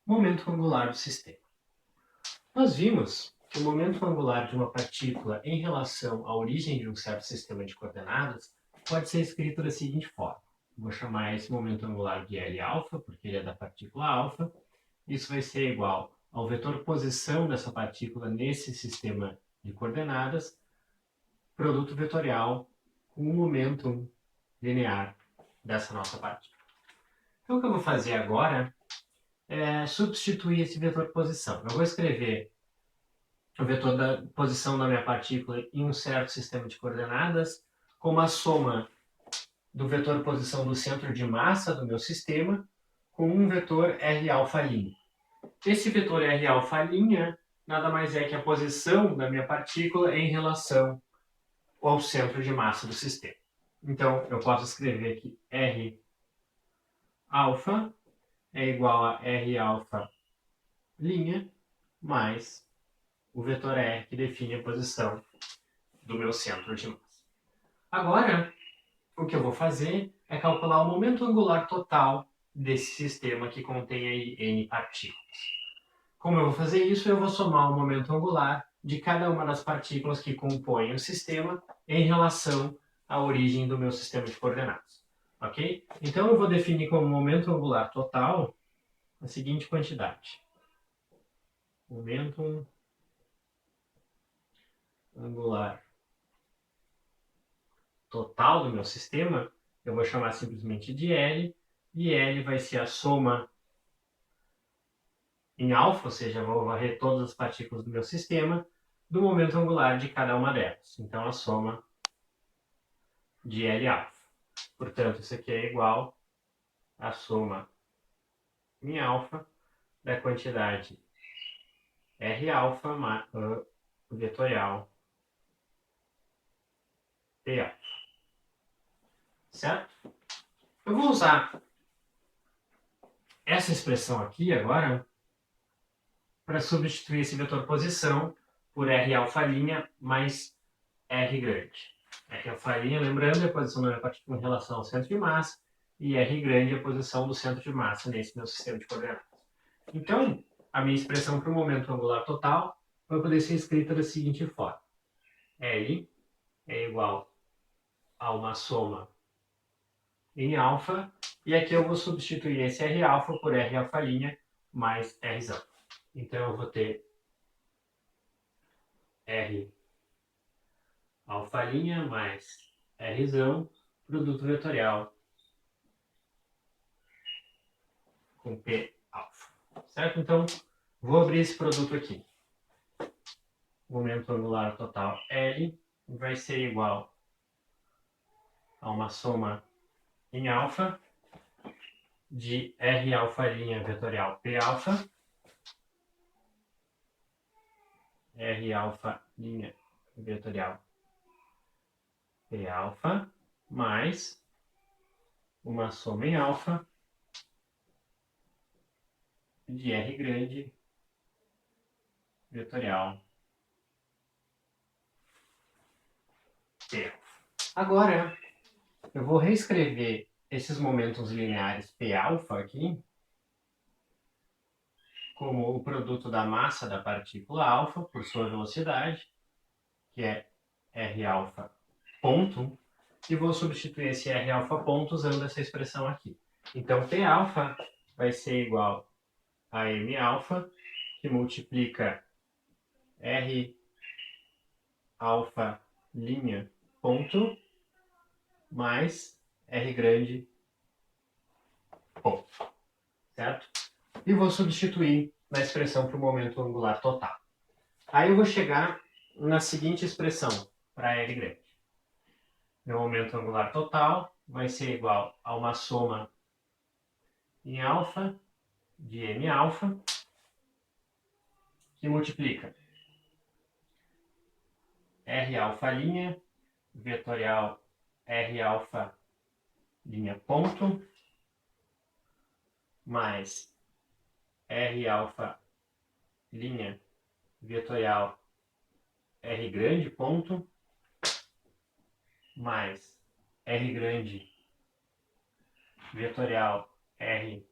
Momento angular do sistema. Nós vimos que o momento angular de uma partícula em relação à origem de um certo sistema de coordenadas pode ser escrito da seguinte forma. Vou chamar esse momento angular de Lα, porque ele é da partícula alfa. Isso vai ser igual ao vetor posição dessa partícula nesse sistema de coordenadas, produto vetorial com o momento linear dessa nossa partícula. Então, o que eu vou fazer agora é substituir esse vetor posição. Eu vou escrever o vetor da posição da minha partícula em um certo sistema de coordenadas como a soma do vetor posição do centro de massa do meu sistema com um vetor Rα'. Esse vetor Rα' nada mais é que a posição da minha partícula em relação ao centro de massa do sistema. Então, eu posso escrever que Rα é igual a Rα' mais o vetor R que define a posição do meu centro de massa. Agora, o que eu vou fazer é calcular o momento angular total desse sistema que contém aí N partículas. Como eu vou fazer isso? Eu vou somar o momento angular de cada uma das partículas que compõem o sistema em relação à origem do meu sistema de coordenadas. Ok? Então, eu vou definir como momento angular total a seguinte quantidade. Momento angular total do meu sistema, eu vou chamar simplesmente de L, e L vai ser a soma em alfa, ou seja, eu vou varrer todas as partículas do meu sistema, do momento angular de cada uma delas. Então, a soma de Lα. Portanto, isso aqui é igual à soma em alfa da quantidade Rα vetorial Pα. Certo? Eu vou usar essa expressão aqui agora para substituir esse vetor posição por Rα' mais R grande. Rα', lembrando, é a posição da minha partícula em relação ao centro de massa, e R grande é a posição do centro de massa nesse meu sistema de coordenadas. Então, a minha expressão para o momento angular total vai poder ser escrita da seguinte forma. L é igual a uma soma em alfa, e aqui eu vou substituir esse Rα por Rα' mais Rzão. Então, eu vou ter R alfa' mais Rzão, produto vetorial com P alfa. Certo? Então, vou abrir esse produto aqui. Momento angular total L vai ser igual a uma soma em alfa de Rα' vetorial P alfa, Rα' vetorial P alfa, mais uma soma em alfa de R grande vetorial P alfa. Agora, eu vou reescrever esses momentos lineares P alfa aqui como o produto da massa da partícula alfa por sua velocidade, que é Rα ponto, e vou substituir esse Rα ponto usando essa expressão aqui. Então, P alfa vai ser igual a M alfa, que multiplica R alfa linha ponto mais R grande ponto. Certo? E vou substituir na expressão para o momento angular total. Aí eu vou chegar na seguinte expressão para R grande. Meu momento angular total vai ser igual a uma soma em alfa de M alfa, que multiplica R alfa' vetorial R alfa' ponto mais R alfa' vetorial R grande ponto mais R grande vetorial R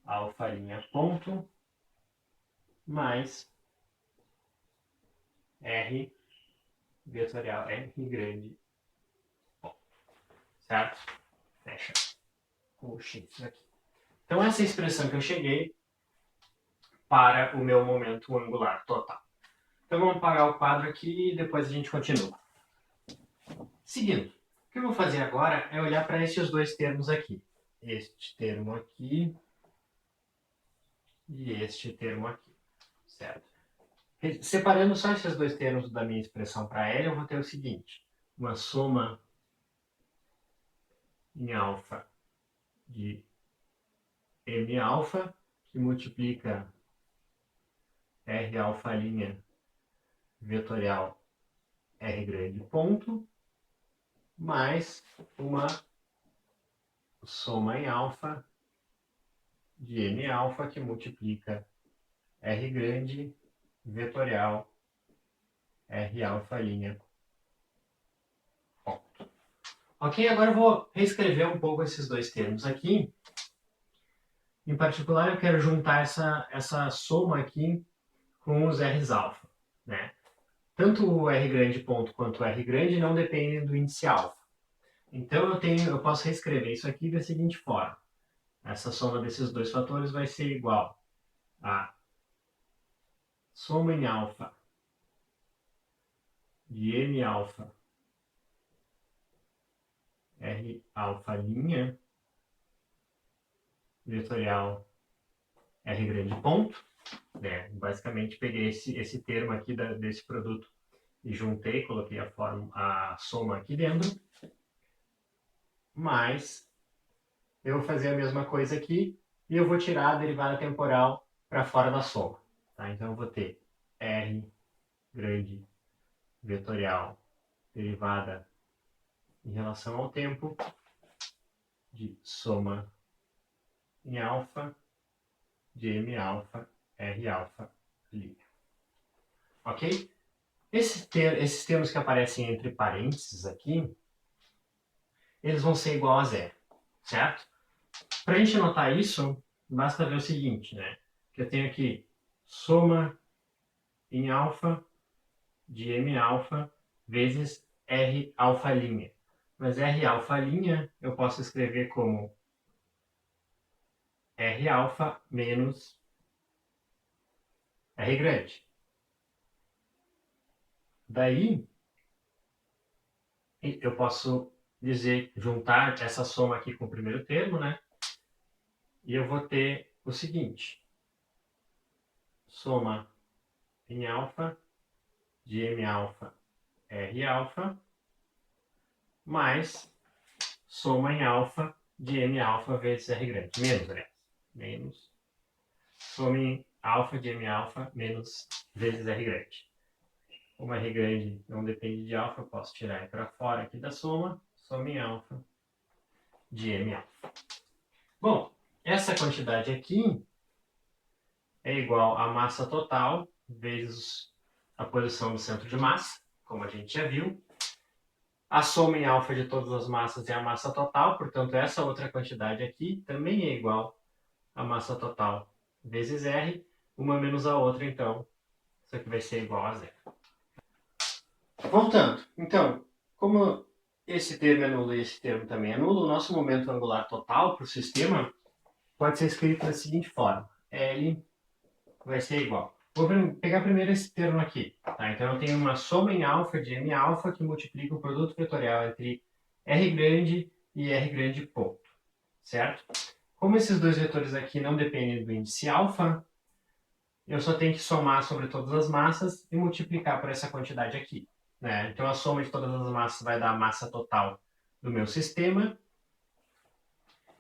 alfa' ponto mais R vetorial R grande ponto. Certo? Fecha o x aqui. Então essa é a expressão que eu cheguei para o meu momento angular total. Então vamos parar o quadro aqui e depois a gente continua. Seguindo, o que eu vou fazer agora é olhar para esses dois termos aqui. Este termo aqui e este termo aqui, certo? Separando só esses dois termos da minha expressão para L, eu vou ter o seguinte, uma soma em alfa de M alfa, que multiplica R alfa' vetorial R grande ponto, mais uma soma em alfa de M alfa, que multiplica R grande vetorial R alfa' ponto. Ok, agora eu vou reescrever um pouco esses dois termos aqui. Em particular, eu quero juntar essa soma aqui com os R's alfa, né? Tanto o R grande ponto quanto o R grande não dependem do índice alfa. Então eu posso reescrever isso aqui da seguinte forma. Essa soma desses dois fatores vai ser igual a soma em alfa de M alfa R alfa' vetorial R grande ponto, né? Basicamente peguei esse termo aqui desse produto e juntei, coloquei a soma aqui dentro, mas eu vou fazer a mesma coisa aqui e eu vou tirar a derivada temporal para fora da soma. Tá? Então eu vou ter R grande vetorial derivada em relação ao tempo de soma em alfa de M alfa R alfa'. Ok? Esses termos que aparecem entre parênteses aqui, eles vão ser igual a zero, certo? Para a gente notar isso, basta ver o seguinte, né? Que eu tenho aqui soma em alfa de M alfa vezes R alfa'. Mas R alfa' eu posso escrever como R alfa menos R grande. Daí, eu posso juntar essa soma aqui com o primeiro termo, né? E eu vou ter o seguinte, soma em alfa de M alfa R alfa mais soma em alfa de M alfa vezes R grande. Menos, aliás. Menos soma em alfa de M alfa menos vezes R grande. Como R grande não depende de alfa, eu posso tirar para fora aqui da soma. Soma em alfa de M alfa. Bom, essa quantidade aqui é igual a massa total vezes a posição do centro de massa, como a gente já viu. A soma em alfa de todas as massas é a massa total, portanto essa outra quantidade aqui também é igual a massa total vezes R, uma menos a outra, então isso aqui vai ser igual a zero. Voltando, então, como esse termo é nulo e esse termo também é nulo, o nosso momento angular total para o sistema pode ser escrito da seguinte forma. L vai ser igual. Vou pegar primeiro esse termo aqui. Tá? Então eu tenho uma soma em alfa de M alfa que multiplica o produto vetorial entre R grande e R grande ponto. Certo? Como esses dois vetores aqui não dependem do índice alfa, eu só tenho que somar sobre todas as massas e multiplicar por essa quantidade aqui. Né? Então a soma de todas as massas vai dar a massa total do meu sistema.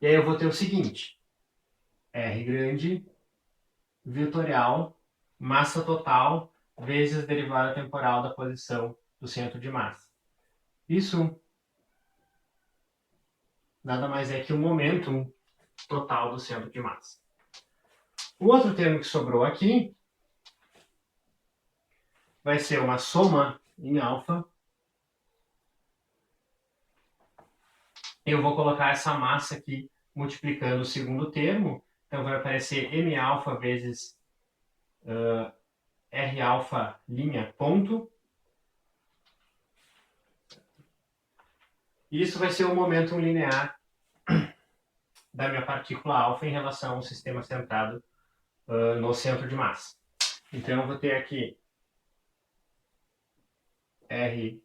E aí eu vou ter o seguinte, R grande vetorial massa total vezes derivada temporal da posição do centro de massa. Isso nada mais é que o momento total do centro de massa. O outro termo que sobrou aqui vai ser uma soma em alfa. Eu vou colocar essa massa aqui multiplicando o segundo termo. Então vai aparecer M alfa vezes R alfa linha ponto. E isso vai ser o momento linear da minha partícula alfa em relação ao sistema centrado no centro de massa. Então eu vou ter aqui R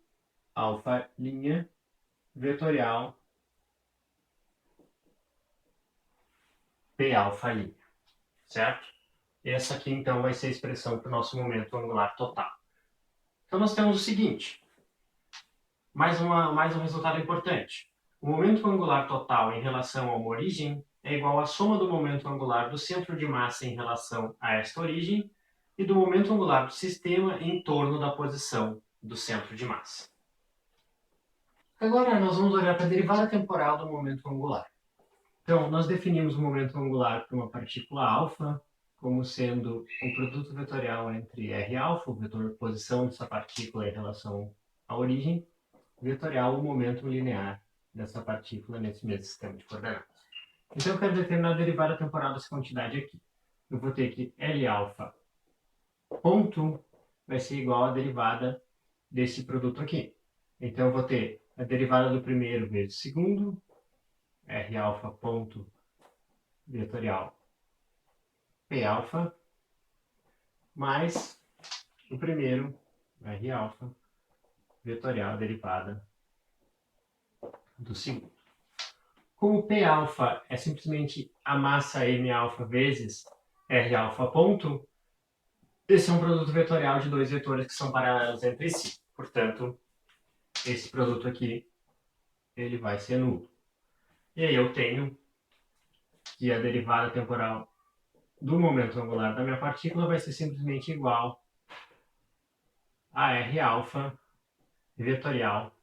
alfa linha vetorial P alfa linha, certo? Essa aqui então vai ser a expressão para o nosso momento angular total. Então nós temos o seguinte, mais um resultado importante. O momento angular total em relação a uma origem é igual à soma do momento angular do centro de massa em relação a esta origem e do momento angular do sistema em torno da posição do centro de massa. Agora nós vamos olhar para a derivada temporal do momento angular. Então, nós definimos o momento angular para uma partícula alfa como sendo um produto vetorial entre R alfa, o vetor posição dessa partícula em relação à origem, vetorial o momento linear dessa partícula nesse mesmo sistema de coordenadas. Então eu quero determinar a derivada temporal dessa quantidade aqui. Eu vou ter que L alfa ponto vai ser igual à derivada desse produto aqui. Então eu vou ter a derivada do primeiro vezes o segundo, R alfa ponto vetorial P alfa, mais o primeiro, R alfa, vetorial derivada do segundo. Como P alfa é simplesmente a massa M alfa vezes R alfa ponto, esse é um produto vetorial de dois vetores que são paralelos entre si. Portanto, esse produto aqui, ele vai ser nulo. E aí eu tenho que a derivada temporal do momento angular da minha partícula vai ser simplesmente igual a R alfa vetorial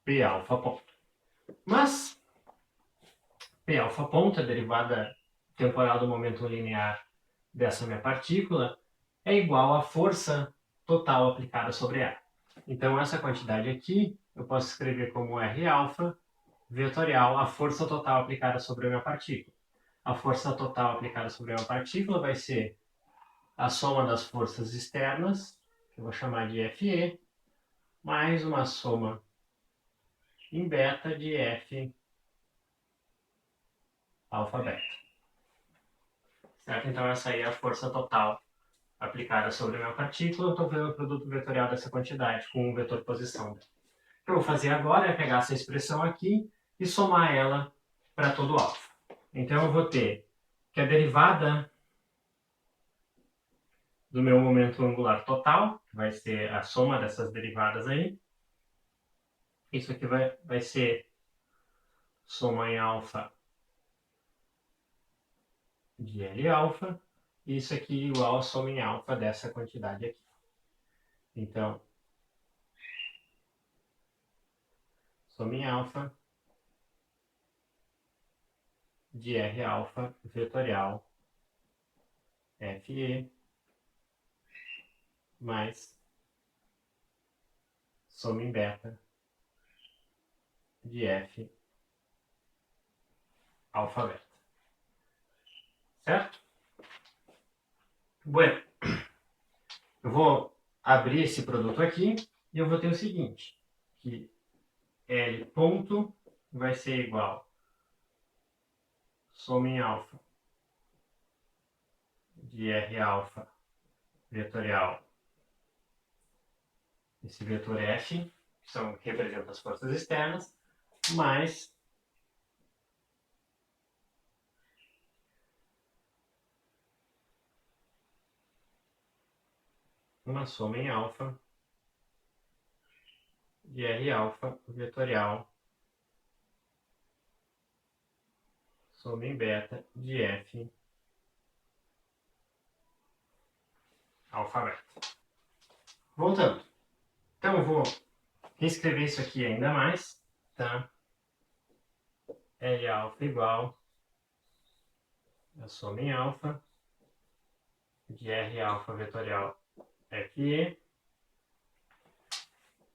P alfa ponto. Mas P alfa ponto, a derivada temporal do momento linear dessa minha partícula, é igual à força total aplicada sobre ela. Então essa quantidade aqui eu posso escrever como R alfa vetorial a força total aplicada sobre a minha partícula. A força total aplicada sobre a minha partícula vai ser a soma das forças externas, que eu vou chamar de Fe, mais uma soma em beta de F alfa beta. Certo? Então essa aí é a força total aplicada sobre a minha partícula. Eu estou vendo o produto vetorial dessa quantidade com o vetor posição. O que eu vou fazer agora é pegar essa expressão aqui e somar ela para todo alfa. Então eu vou ter que a derivada do meu momento angular total, que vai ser a soma dessas derivadas aí, isso aqui vai ser soma em alfa de L alfa, e isso aqui igual a soma em alfa dessa quantidade aqui. Então, soma em alfa de R alfa vetorial Fe mais soma em beta de F alfa beta. Certo? Bueno, eu vou abrir esse produto aqui e eu vou ter o seguinte, que L ponto vai ser igual soma em alfa de R alfa vetorial, esse vetor F, que representa as forças externas, mais uma soma em alfa de R alfa vetorial soma em beta de F alfa beta. Voltando. Então eu vou reescrever isso aqui ainda mais, tá? L alfa igual a soma em alfa de R alfa vetorial Fe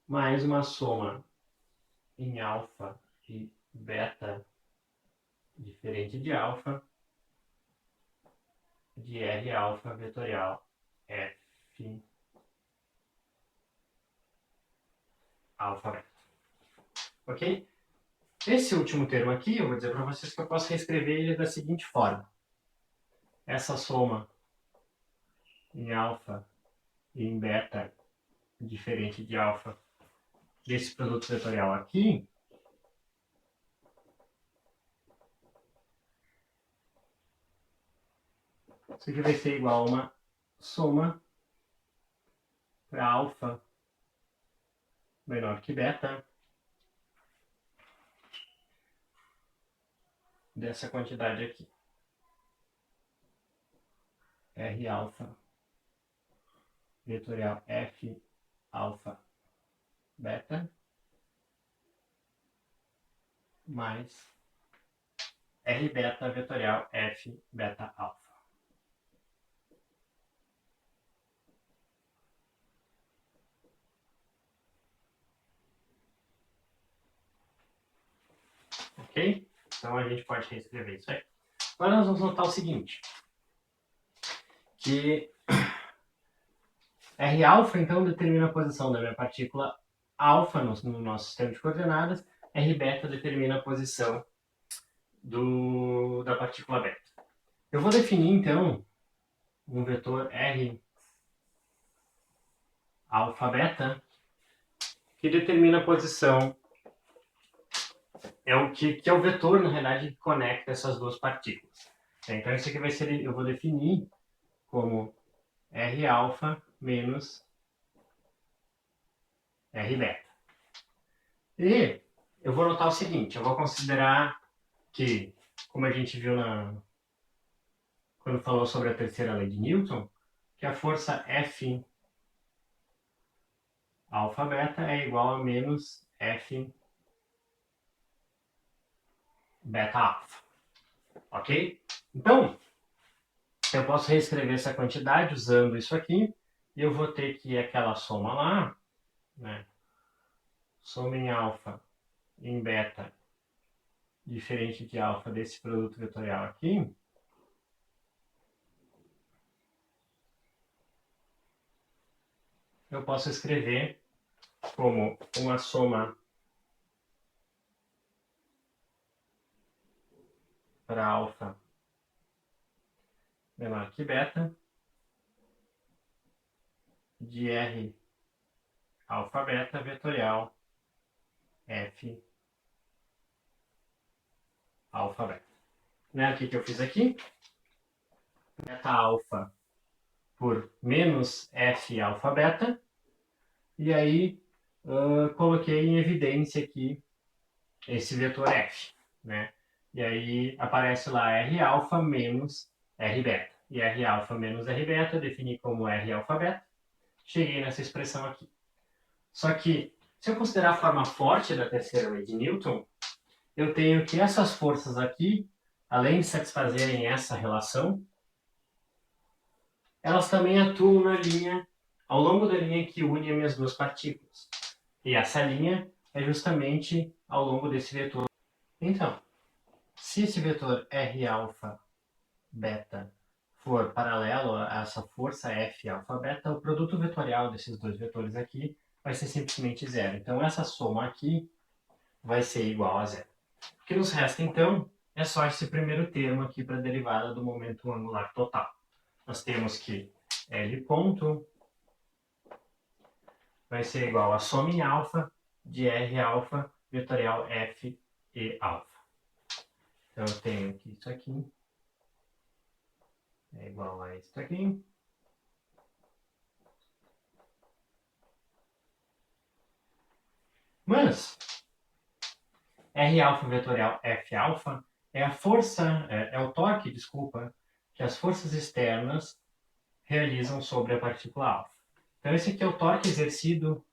mais uma soma em alfa e beta diferente de alfa de R alfa vetorial F alfa beta. Ok? Esse último termo aqui, eu vou dizer para vocês que eu posso reescrever ele da seguinte forma. Essa soma em alfa e em beta, diferente de alfa, desse produto vetorial aqui, isso aqui vai ser igual a uma soma para alfa menor que beta dessa quantidade aqui. R alfa vetorial F alfa beta mais R beta vetorial F beta alfa. Ok? Então a gente pode reescrever isso aí. Agora nós vamos notar o seguinte, que R alfa então determina a posição da minha partícula alfa no nosso sistema de coordenadas, R beta determina a posição da partícula beta. Eu vou definir então um vetor R alfa beta que determina a posição, é o vetor, na realidade, que conecta essas duas partículas. Então isso aqui vai ser, eu vou definir como R alfa menos R beta. E eu vou notar o seguinte, eu vou considerar que, como a gente viu quando falou sobre a terceira lei de Newton, que a força F alfa beta é igual a menos F beta alfa. Ok? Então, eu posso reescrever essa quantidade usando isso aqui, e eu vou ter que aquela soma lá, né? Soma em alfa e em beta, diferente de alfa desse produto vetorial aqui, eu posso escrever como uma soma para alfa menor que beta de R alfa beta vetorial F alfa beta. Né? O que eu fiz aqui? Beta alfa por menos F alfa beta, e aí coloquei em evidência aqui esse vetor F, né? E aí aparece lá R alfa menos R beta. E R alfa menos R beta eu defini como R alfa beta. Cheguei nessa expressão aqui. Só que, se eu considerar a forma forte da terceira lei de Newton, eu tenho que essas forças aqui, além de satisfazerem essa relação, elas também atuam na linha, ao longo da linha que une as minhas duas partículas. E essa linha é justamente ao longo desse vetor. Então, se esse vetor R alfa beta for paralelo a essa força F alfa beta, o produto vetorial desses dois vetores aqui vai ser simplesmente zero. Então essa soma aqui vai ser igual a zero. O que nos resta então é só esse primeiro termo aqui para a derivada do momento angular total. Nós temos que L ponto vai ser igual a soma em alfa de R alfa vetorial F e alfa. Então eu tenho que isso aqui é igual a isso aqui. Mas R alfa vetorial F alfa é a força, é o torque, desculpa, que as forças externas realizam sobre a partícula alfa. Então esse aqui é o torque exercido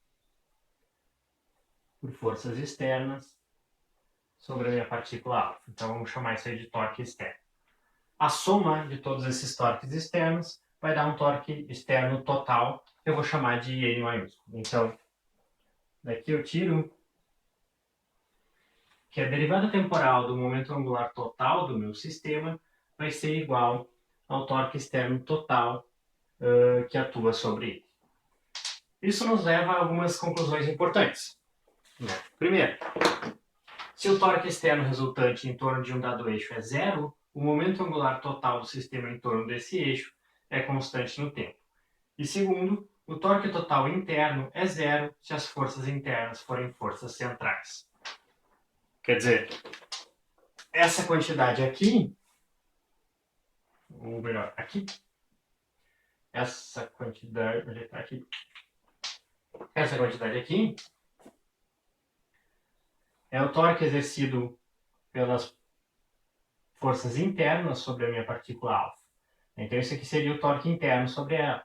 por forças externas sobre a minha partícula alfa. Então vamos chamar isso aí de torque externo. A soma de todos esses torques externos vai dar um torque externo total, que eu vou chamar de N maiúsculo. Então, daqui eu tiro que a derivada temporal do momento angular total do meu sistema vai ser igual ao torque externo total que atua sobre ele. Isso nos leva a algumas conclusões importantes. Primeiro, se o torque externo resultante em torno de um dado eixo é zero, o momento angular total do sistema em torno desse eixo é constante no tempo. E segundo, o torque total interno é zero se as forças internas forem forças centrais. Quer dizer, essa quantidade aqui, ou melhor, aqui, essa quantidade aqui é o torque exercido pelas forças internas sobre a minha partícula alfa. Então, isso aqui seria o torque interno sobre ela.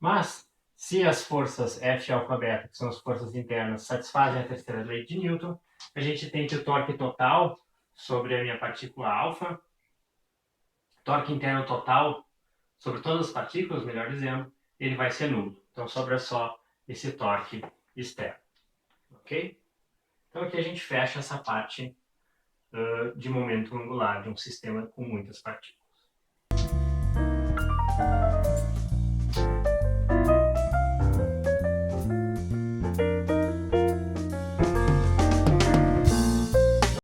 Mas, se as forças F alfa beta, que são as forças internas, satisfazem a terceira lei de Newton, a gente tem que o torque total sobre a minha partícula alfa, torque interno total sobre todas as partículas, melhor dizendo, ele vai ser nulo. Então, sobra só esse torque externo. Ok? Então, aqui a gente fecha essa parte de momento angular de um sistema com muitas partículas.